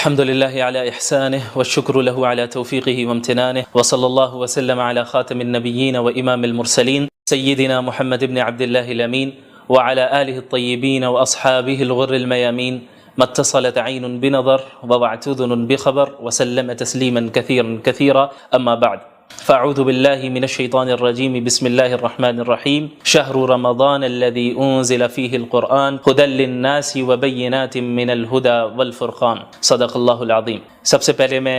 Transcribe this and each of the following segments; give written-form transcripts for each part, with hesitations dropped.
الحمد لله على إحسانه والشكر له على توفيقه وامتنانه وصلى الله وسلم على خاتم النبيين وإمام المرسلين سيدنا محمد بن عبد الله الأمين وعلى آله الطيبين وأصحابه الغر الميامين ما اتصلت عين بنظر ووعت أذن بخبر وسلم تسليما كثيرا كثيرا أما بعد فأعوذ بالله من الشيطان الرجيم بسم الله الرحمن الرحيم شهر رمضان الذي أنزل فيه القرآن هدى للناس وبينات من الهدى والفرقان صدق اللہ العظیم۔ سب سے پہلے میں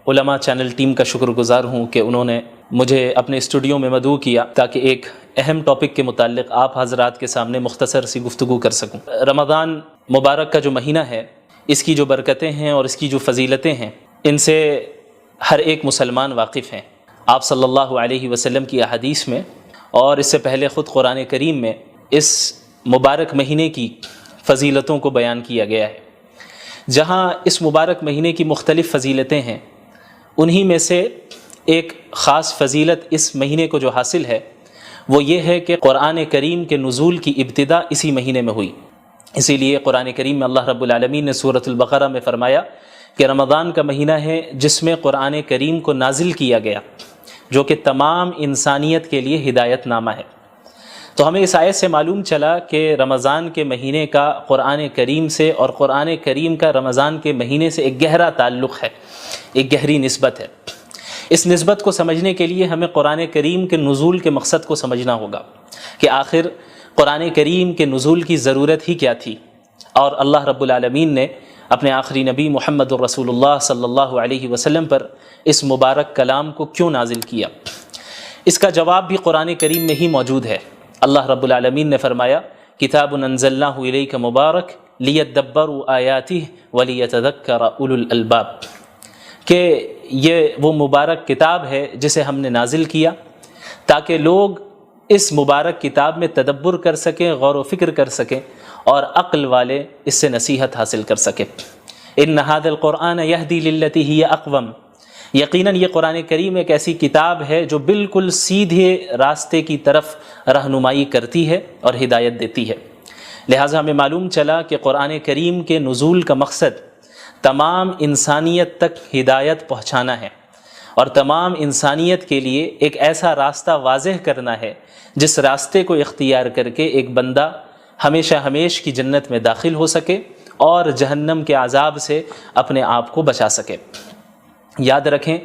علماء چینل ٹیم کا شکر گزار ہوں کہ انہوں نے مجھے اپنے اسٹوڈیو میں مدعو کیا تاکہ ایک اہم ٹاپک کے متعلق آپ حضرات کے سامنے مختصر سی گفتگو کر سکوں۔ رمضان مبارک کا جو مہینہ ہے، اس کی جو برکتیں ہیں اور اس کی جو فضیلتیں ہیں، ان سے ہر ایک مسلمان واقف ہیں۔ آپ صلی اللہ علیہ وسلم کی احادیث میں اور اس سے پہلے خود قرآن کریم میں اس مبارک مہینے کی فضیلتوں کو بیان کیا گیا ہے۔ جہاں اس مبارک مہینے کی مختلف فضیلتیں ہیں، انہی میں سے ایک خاص فضیلت اس مہینے کو جو حاصل ہے وہ یہ ہے کہ قرآن کریم کے نزول کی ابتدا اسی مہینے میں ہوئی۔ اسی لیے قرآن کریم میں اللہ رب العالمین نے سورۃ البقرہ میں فرمایا کہ رمضان کا مہینہ ہے جس میں قرآن کریم کو نازل کیا گیا، جو کہ تمام انسانیت کے لیے ہدایت نامہ ہے۔ تو ہمیں اس آیت سے معلوم چلا کہ رمضان کے مہینے کا قرآن کریم سے اور قرآن کریم کا رمضان کے مہینے سے ایک گہرا تعلق ہے، ایک گہری نسبت ہے۔ اس نسبت کو سمجھنے کے لیے ہمیں قرآن کریم کے نزول کے مقصد کو سمجھنا ہوگا کہ آخر قرآن کریم کے نزول کی ضرورت ہی کیا تھی، اور اللہ رب العالمین نے اپنے آخری نبی محمد الرسول اللہ صلی اللہ علیہ وسلم پر اس مبارک کلام کو کیوں نازل کیا۔ اس کا جواب بھی قرآن کریم میں ہی موجود ہے۔ اللہ رب العالمین نے فرمایا کتاب انزلناہ الیک مبارک لیدبروا آیاتہ ولیتذکر اولو الالباب، کہ یہ وہ مبارک کتاب ہے جسے ہم نے نازل کیا تاکہ لوگ اس مبارک کتاب میں تدبر کر سکیں، غور و فکر کر سکیں، اور عقل والے اس سے نصیحت حاصل کر سکیں۔ ان ھذا القرآن یہدی للتی ہی اقوم، یقیناً یہ قرآن کریم ایک ایسی کتاب ہے جو بالکل سیدھے راستے کی طرف رہنمائی کرتی ہے اور ہدایت دیتی ہے۔ لہٰذا ہمیں معلوم چلا کہ قرآن کریم کے نزول کا مقصد تمام انسانیت تک ہدایت پہنچانا ہے، اور تمام انسانیت کے لیے ایک ایسا راستہ واضح کرنا ہے جس راستے کو اختیار کر کے ایک بندہ ہمیشہ ہمیش کی جنت میں داخل ہو سکے اور جہنم کے عذاب سے اپنے آپ کو بچا سکے۔ یاد رکھیں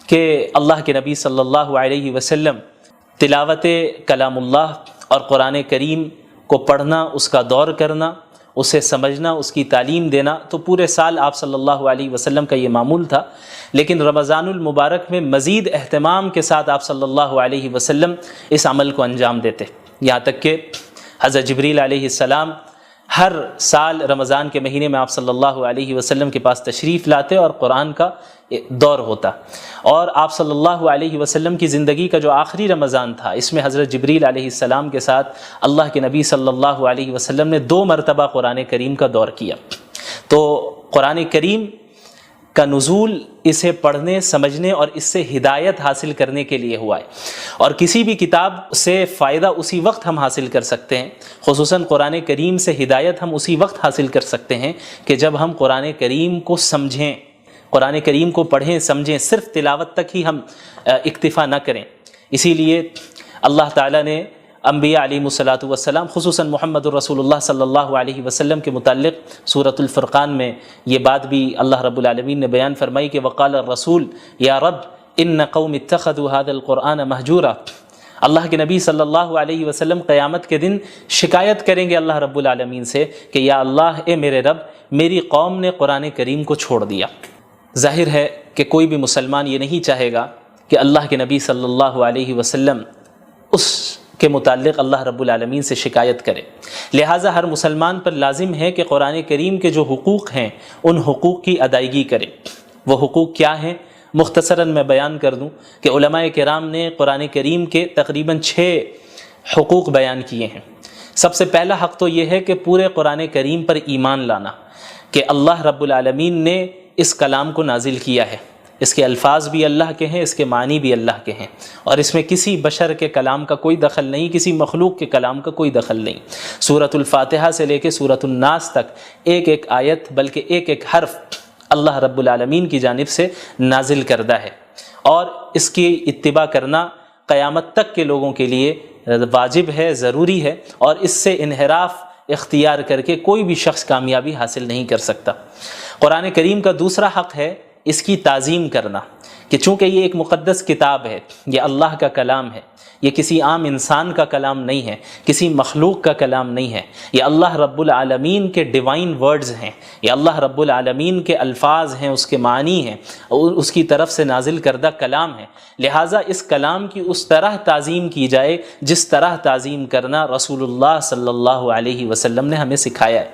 کہ اللہ کے نبی صلی اللہ علیہ وسلم تلاوت کلام اللہ اور قرآن کریم کو پڑھنا، اس کا دور کرنا، اسے سمجھنا، اس کی تعلیم دینا تو پورے سال آپ صلی اللہ علیہ وسلم کا یہ معمول تھا، لیکن رمضان المبارک میں مزید اہتمام کے ساتھ آپ صلی اللہ علیہ وسلم اس عمل کو انجام دیتے، یہاں تک کہ حضرت جبریل علیہ السلام ہر سال رمضان کے مہینے میں آپ صلی اللہ علیہ وسلم کے پاس تشریف لاتے اور قرآن کا دور ہوتا، اور آپ صلی اللہ علیہ وسلم کی زندگی کا جو آخری رمضان تھا، اس میں حضرت جبریل علیہ السلام کے ساتھ اللہ کے نبی صلی اللہ علیہ وسلم نے 2 مرتبہ قرآن کریم کا دور کیا۔ تو قرآن کریم کا نزول اسے پڑھنے، سمجھنے اور اس سے ہدایت حاصل کرنے کے لیے ہوا ہے، اور کسی بھی کتاب سے فائدہ اسی وقت ہم حاصل کر سکتے ہیں، خصوصاً قرآن کریم سے ہدایت ہم اسی وقت حاصل کر سکتے ہیں کہ جب ہم قرآن کریم کو سمجھیں، قرآن کریم کو پڑھیں، سمجھیں، صرف تلاوت تک ہی ہم اکتفا نہ کریں۔ اسی لیے اللہ تعالیٰ نے انبیاء علیہم الصلاۃ والسلام، خصوصاً محمد الرسول اللہ صلی اللہ علیہ وسلم کے متعلق سورۃ الفرقان میں یہ بات بھی اللہ رب العالمین نے بیان فرمائی کہ وقال الرسول یا رب ان قوم اتخذوا هذا القرآن مہجورا۔ اللہ کے نبی صلی اللہ علیہ وسلم قیامت کے دن شکایت کریں گے اللہ رب العالمین سے کہ یا اللہ، اے میرے رب، میری قوم نے قرآن کریم کو چھوڑ دیا۔ ظاہر ہے کہ کوئی بھی مسلمان یہ نہیں چاہے گا کہ اللہ کے نبی صلی اللہ علیہ وسلم اس کے متعلق اللہ رب العالمین سے شکایت کرے، لہٰذا ہر مسلمان پر لازم ہے کہ قرآن کریم کے جو حقوق ہیں ان حقوق کی ادائیگی کرے۔ وہ حقوق کیا ہیں؟ مختصراً میں بیان کر دوں کہ علماء کرام نے قرآن کریم کے تقریباً 6 حقوق بیان کیے ہیں۔ سب سے پہلا حق تو یہ ہے کہ پورے قرآن کریم پر ایمان لانا کہ اللہ رب العالمین نے اس کلام کو نازل کیا ہے، اس کے الفاظ بھی اللہ کے ہیں، اس کے معنی بھی اللہ کے ہیں، اور اس میں کسی بشر کے کلام کا کوئی دخل نہیں، کسی مخلوق کے کلام کا کوئی دخل نہیں۔ سورۃ الفاتحہ سے لے کے سورۃ الناس تک ایک ایک آیت بلکہ ایک ایک حرف اللہ رب العالمین کی جانب سے نازل کردہ ہے، اور اس کی اتباع کرنا قیامت تک کے لوگوں کے لیے واجب ہے، ضروری ہے، اور اس سے انحراف اختیار کر کے کوئی بھی شخص کامیابی حاصل نہیں کر سکتا۔ قرآن کریم کا دوسرا حق ہے اس کی تعظیم کرنا، کہ چونکہ یہ ایک مقدس کتاب ہے، یہ اللہ کا کلام ہے، یہ کسی عام انسان کا کلام نہیں ہے، کسی مخلوق کا کلام نہیں ہے، یہ اللہ رب العالمین کے ڈیوائن ورڈز ہیں، یہ اللہ رب العالمین کے الفاظ ہیں، اس کے معنی ہیں، اور اس کی طرف سے نازل کردہ کلام ہے، لہٰذا اس کلام کی اس طرح تعظیم کی جائے جس طرح تعظیم کرنا رسول اللہ صلی اللہ علیہ وسلم نے ہمیں سکھایا ہے۔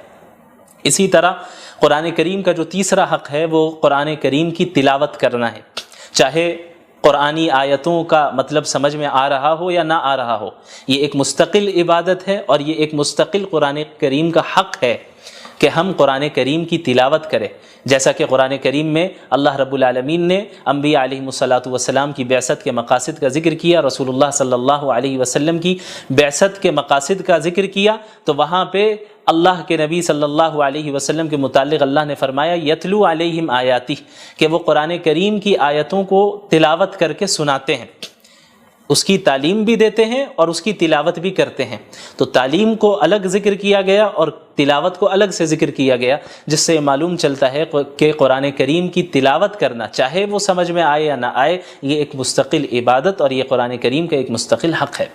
اسی طرح قرآن کریم کا جو تیسرا حق ہے وہ قرآن کریم کی تلاوت کرنا ہے، چاہے قرآنی آیتوں کا مطلب سمجھ میں آ رہا ہو یا نہ آ رہا ہو، یہ ایک مستقل عبادت ہے، اور یہ ایک مستقل قرآن کریم کا حق ہے کہ ہم قرآن کریم کی تلاوت کریں، جیسا کہ قرآن کریم میں اللہ رب العالمین نے انبیاء علیہ الصلاۃ والسلام کی بعثت کے مقاصد کا ذکر کیا، رسول اللہ صلی اللہ علیہ وسلم کی بعثت کے مقاصد کا ذکر کیا، تو وہاں پہ اللہ کے نبی صلی اللہ علیہ وسلم کے متعلق اللہ نے فرمایا یتلو علیہم آیاتی، کہ وہ قرآن کریم کی آیتوں کو تلاوت کر کے سناتے ہیں، اس کی تعلیم بھی دیتے ہیں اور اس کی تلاوت بھی کرتے ہیں۔ تو تعلیم کو الگ ذکر کیا گیا اور تلاوت کو الگ سے ذکر کیا گیا، جس سے معلوم چلتا ہے کہ قرآن کریم کی تلاوت کرنا، چاہے وہ سمجھ میں آئے یا نہ آئے، یہ ایک مستقل عبادت اور یہ قرآن کریم کا ایک مستقل حق ہے۔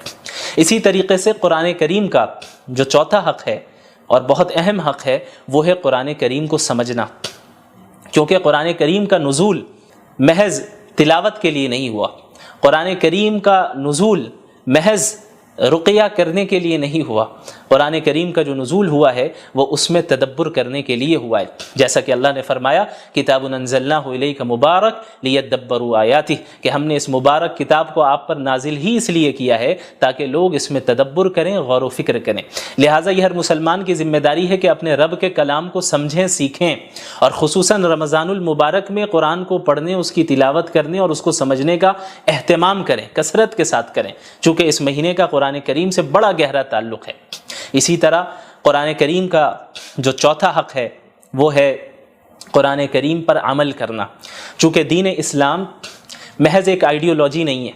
اسی طریقے سے قرآن کریم کا جو چوتھا حق ہے اور بہت اہم حق ہے وہ ہے قرآن کریم کو سمجھنا، کیونکہ قرآن کریم کا نزول محض تلاوت کے لیے نہیں ہوا، قرآن کریم کا نزول محض رقیہ کرنے کے لیے نہیں ہوا، قرآن کریم کا جو نزول ہوا ہے وہ اس میں تدبر کرنے کے لیے ہوا ہے، جیسا کہ اللہ نے فرمایا کتاب انزلناہ الیک مبارک لیدبروا آیاتہ، کہ ہم نے اس مبارک کتاب کو آپ پر نازل ہی اس لیے کیا ہے تاکہ لوگ اس میں تدبر کریں، غور و فکر کریں۔ لہٰذا یہ ہر مسلمان کی ذمہ داری ہے کہ اپنے رب کے کلام کو سمجھیں، سیکھیں، اور خصوصاً رمضان المبارک میں قرآن کو پڑھنے، اس کی تلاوت کرنے اور اس کو سمجھنے کا اہتمام کریں، کثرت کے ساتھ کریں، چونکہ اس مہینے کا قرآن کریم سے بڑا گہرا تعلق ہے۔ اسی طرح قرآن کریم کا جو چوتھا حق ہے وہ ہے قرآن کریم پر عمل کرنا، چونکہ دین اسلام محض ایک آئیڈیالوجی نہیں ہے،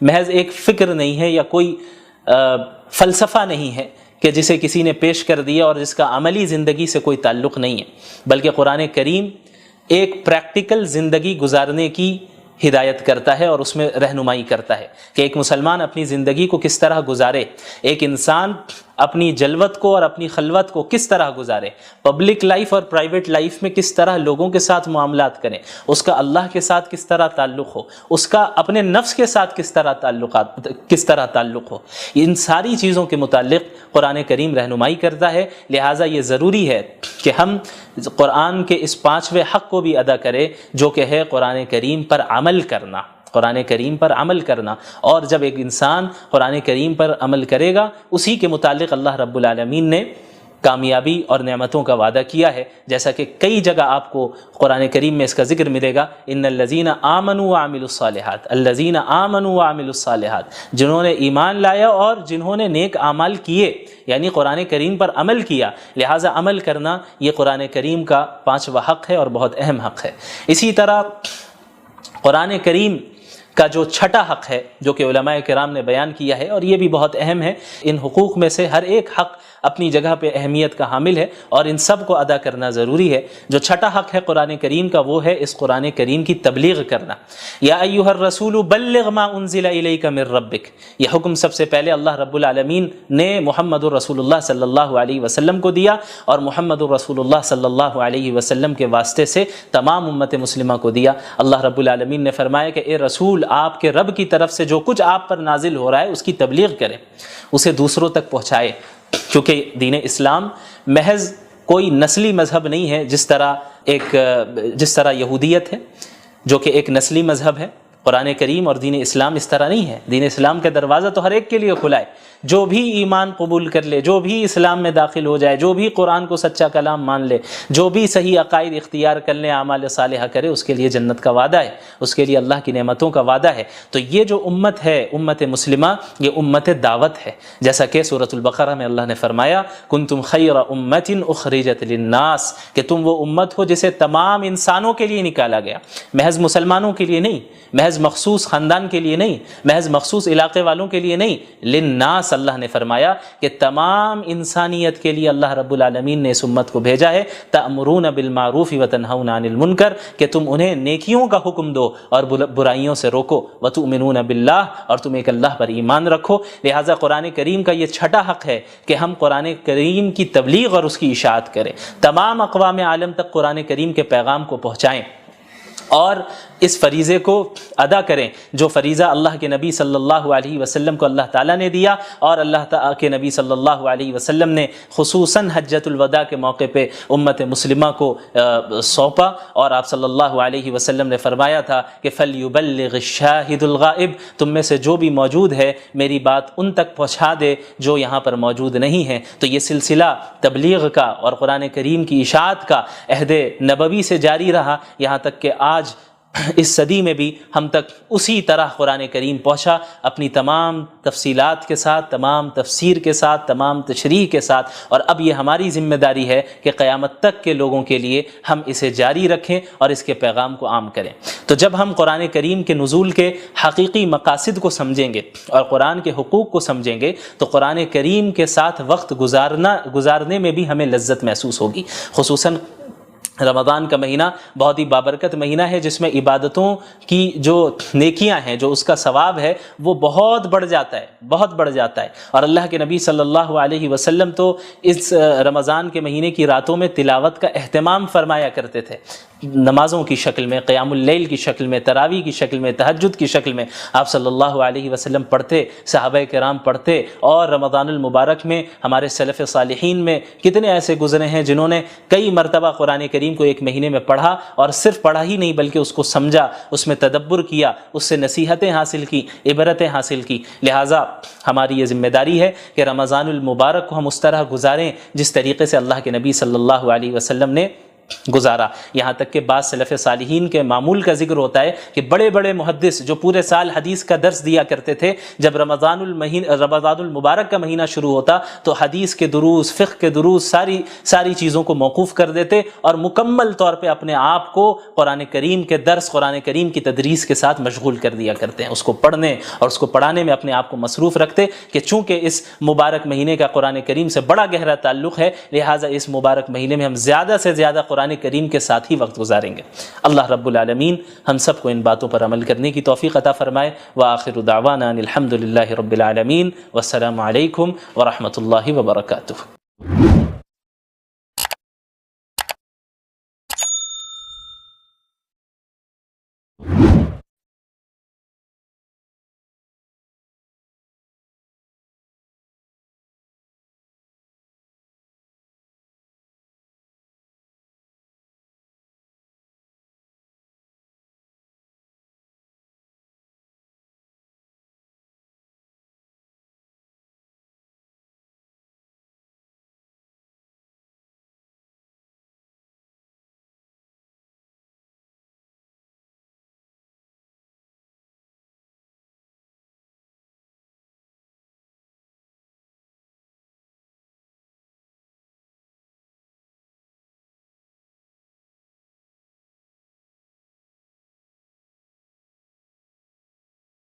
محض ایک فکر نہیں ہے، یا کوئی فلسفہ نہیں ہے کہ جسے کسی نے پیش کر دیا اور جس کا عملی زندگی سے کوئی تعلق نہیں ہے، بلکہ قرآن کریم ایک پریکٹیکل زندگی گزارنے کی ہدایت کرتا ہے اور اس میں رہنمائی کرتا ہے کہ ایک مسلمان اپنی زندگی کو کس طرح گزارے، ایک انسان اپنی جلوت کو اور اپنی خلوت کو کس طرح گزارے، پبلک لائف اور پرائیویٹ لائف میں کس طرح لوگوں کے ساتھ معاملات کریں، اس کا اللہ کے ساتھ کس طرح تعلق ہو، اس کا اپنے نفس کے ساتھ کس طرح تعلق ہو، ان ساری چیزوں کے متعلق قرآن کریم رہنمائی کرتا ہے۔ لہٰذا یہ ضروری ہے کہ ہم قرآن کے اس پانچویں حق کو بھی ادا کریں، جو کہ ہے قرآن کریم پر عمل کرنا، قرآن کریم پر عمل کرنا۔ اور جب ایک انسان قرآن کریم پر عمل کرے گا، اسی کے متعلق اللہ رب العالمین نے کامیابی اور نعمتوں کا وعدہ کیا ہے، جیسا کہ کئی جگہ آپ کو قرآن کریم میں اس کا ذکر ملے گا، ان الذین آمنوا وعملوا الصالحات، الذین آمنوا وعملوا الصالحات، جنہوں نے ایمان لایا اور جنہوں نے نیک اعمال کیے، یعنی قرآن کریم پر عمل کیا۔ لہٰذا عمل کرنا یہ قرآن کریم کا پانچواں حق ہے اور بہت اہم حق ہے۔ اسی طرح قرآن کریم کا جو چھٹا حق ہے جو کہ علماء کرام نے بیان کیا ہے، اور یہ بھی بہت اہم ہے، ان حقوق میں سے ہر ایک حق اپنی جگہ پہ اہمیت کا حامل ہے اور ان سب کو ادا کرنا ضروری ہے۔ جو چھٹا حق ہے قرآن کریم کا وہ ہے اس قرآن کریم کی تبلیغ کرنا۔ یا ایھا الرسول بلغ ما انزل الیک من ربک، یہ حکم سب سے پہلے اللہ رب العالمین نے محمد الرسول اللہ صلی اللہ علیہ وسلم کو دیا، اور محمد الرسول اللہ صلی اللہ علیہ وسلم کے واسطے سے تمام امت مسلمہ کو دیا۔ اللہ رب العالمین نے فرمایا کہ اے رسول، آپ کے رب کی طرف سے جو کچھ آپ پر نازل ہو رہا ہے اس کی تبلیغ کریں، اسے دوسروں تک پہنچائے، کیونکہ دین اسلام محض کوئی نسلی مذہب نہیں ہے، جس طرح یہودیت ہے جو کہ ایک نسلی مذہب ہے۔ قرآن کریم اور دین اسلام اس طرح نہیں ہے، دین اسلام کا دروازہ تو ہر ایک کے لیے کھلا ہے، جو بھی ایمان قبول کر لے، جو بھی اسلام میں داخل ہو جائے، جو بھی قرآن کو سچا کلام مان لے، جو بھی صحیح عقائد اختیار کر لے، اعمال صالحہ کرے، اس کے لیے جنت کا وعدہ ہے، اس کے لیے اللہ کی نعمتوں کا وعدہ ہے۔ تو یہ جو امت ہے، امت مسلمہ، یہ امت دعوت ہے، جیسا کہ سورۃ البقرہ میں اللہ نے فرمایا کنتم خیر امت اخرجت للناس، کہ تم وہ امت ہو جسے تمام انسانوں کے لیے نکالا گیا، محض مسلمانوں کے لیے نہیں، محض مخصوص خاندان کے لیے نہیں، محض مخصوص علاقے والوں کے لیے نہیں، للناس اللہ نے فرمایا کہ تمام انسانیت کے لیے اللہ رب العالمین نے اس امت کو بھیجا ہے۔ تأمرون بالمعروف وتنہون عن المنکر، کہ تم انہیں نیکیوں کا حکم دو اور برائیوں سے روکو، وتؤمنون باللہ، اور تم ایک اللہ پر ایمان رکھو۔ لہٰذا قرآن کریم کا یہ چھٹا حق ہے کہ ہم قرآن کریم کی تبلیغ اور اس کی اشاعت کریں، تمام اقوام عالم تک قرآن کریم کے پیغام کو پہنچائیں اور اس فریضے کو ادا کریں جو فریضہ اللہ کے نبی صلی اللہ علیہ وسلم کو اللہ تعالیٰ نے دیا، اور اللہ تعالیٰ کے نبی صلی اللہ علیہ وسلم نے خصوصاً حجۃ الوداع کے موقع پہ امت مسلمہ کو سونپا، اور آپ صلی اللہ علیہ وسلم نے فرمایا تھا کہ فَلْيُبَلِّغِ الشَّاهِدُ الْغَائِبُ، تم میں سے جو بھی موجود ہے میری بات ان تک پہنچا دے جو یہاں پر موجود نہیں ہیں۔ تو یہ سلسلہ تبلیغ کا اور قرآن کریم کی اشاعت کا عہد نبوی سے جاری رہا، یہاں تک کہ آج اس صدی میں بھی ہم تک اسی طرح قرآن کریم پہنچا، اپنی تمام تفصیلات کے ساتھ، تمام تفسیر کے ساتھ، تمام تشریح کے ساتھ، اور اب یہ ہماری ذمہ داری ہے کہ قیامت تک کے لوگوں کے لیے ہم اسے جاری رکھیں اور اس کے پیغام کو عام کریں۔ تو جب ہم قرآن کریم کے نزول کے حقیقی مقاصد کو سمجھیں گے اور قرآن کے حقوق کو سمجھیں گے تو قرآن کریم کے ساتھ وقت گزارنے میں بھی ہمیں لذت محسوس ہوگی۔ خصوصاً رمضان کا مہینہ بہت ہی بابرکت مہینہ ہے، جس میں عبادتوں کی جو نیکیاں ہیں، جو اس کا ثواب ہے، وہ بہت بڑھ جاتا ہے، بہت بڑھ جاتا ہے۔ اور اللہ کے نبی صلی اللہ علیہ وسلم تو اس رمضان کے مہینے کی راتوں میں تلاوت کا اہتمام فرمایا کرتے تھے، نمازوں کی شکل میں، قیام اللیل کی شکل میں، تراویح کی شکل میں، تہجد کی شکل میں آپ صلی اللہ علیہ وسلم پڑھتے، صحابہ کرام پڑھتے، اور رمضان المبارک میں ہمارے سلف صالحین میں کتنے ایسے گزرے ہیں جنہوں نے کئی مرتبہ قرآن کریم کو ایک مہینے میں پڑھا، اور صرف پڑھا ہی نہیں بلکہ اس کو سمجھا، اس میں تدبر کیا، اس سے نصیحتیں حاصل کی، عبرتیں حاصل کی۔ لہٰذا ہماری یہ ذمہ داری ہے کہ رمضان المبارک کو ہم اس طرح گزاریں جس طریقے سے اللہ کے نبی صلی اللہ علیہ وسلم نے گزارا۔ یہاں تک کہ بعض سلف صالحین کے معمول کا ذکر ہوتا ہے کہ بڑے بڑے محدث جو پورے سال حدیث کا درس دیا کرتے تھے، جب رمضان المبارک کا مہینہ شروع ہوتا تو حدیث کے دروس، فقہ کے دروس، ساری چیزوں کو موقوف کر دیتے اور مکمل طور پہ اپنے آپ کو قرآن کریم کے درس، قرآن کریم کی تدریس کے ساتھ مشغول کر دیا کرتے ہیں، اس کو پڑھنے اور اس کو پڑھانے میں اپنے آپ کو مصروف رکھتے کہ چونکہ اس مبارک مہینے کا قرآن کریم سے بڑا گہرا تعلق ہے، لہٰذا اس مبارک مہینے میں ہم زیادہ سے زیادہ قرآن کریم کے ساتھ ہی وقت گزاریں گے۔ اللہ رب العالمین ہم سب کو ان باتوں پر عمل کرنے کی توفیق عطا فرمائے۔ وآخر دعوانا ان الحمد للہ رب العالمین، والسلام علیکم ورحمۃ اللہ وبرکاتہ۔